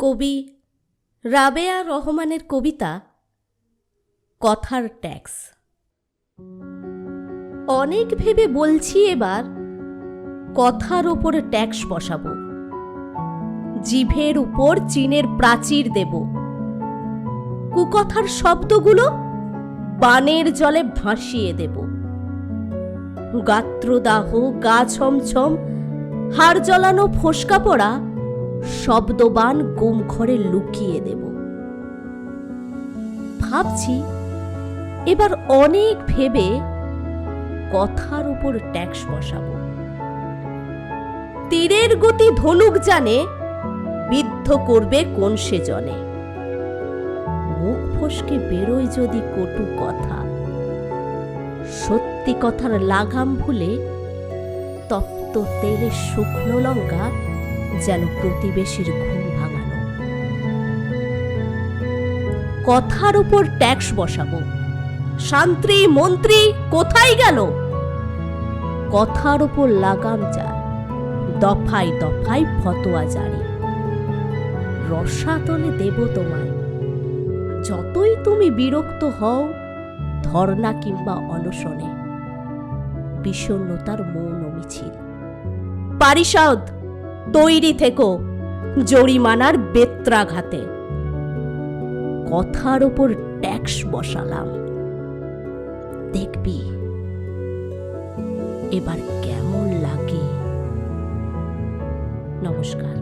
কবি রাবেয়া রহমানের কবিতা কথার ট্যাক্স। অনেক ভেবে বলছি এবার কথার ওপর ট্যাক্স বসাবো, জিভের উপর চীনের প্রাচীর দেব, কুকথার শব্দগুলো বানের জলে ভাসিয়ে দেব, গাত্রদাহ গা ছমছম হাড় জ্বলানো ফোসকা পড়া শব্দবান গুম ঘরে লুকিয়ে দেব। ভাবছি এবার অনেক ভেবে কথার উপর ট্যাক্স বসাবো। তীরের গতি ধনুক জানে, বিদ্ধ করবে কোন সে জনে। মুখ ফসকে বেরোয় যদি কটু কথা, সত্যি কথার লাগাম ভুলে তপ্ত তেলে শুকনো লঙ্কা যেন প্রতিবেশীর ঘুম ভাঙানো। কথার উপর ট্যাক্স বসাবো, শান্তি মন্ত্রী কোথায় গেল? কথার উপর লাগাম যায়, দফায় দফায় ফতোয়া জারি। রসাতলে দেব তোমায়, যতই তুমি বিরক্ত হও ধর্ণা কিংবা অনশনে। বিষণ্ণতার মৌন মিছিল, পারিষদ তৈরি থেকো জরিমানার বেত্রাঘাতে। কথার ওপর ট্যাক্স বসালাম, দেখবি এবার কেমন লাগে। নমস্কার।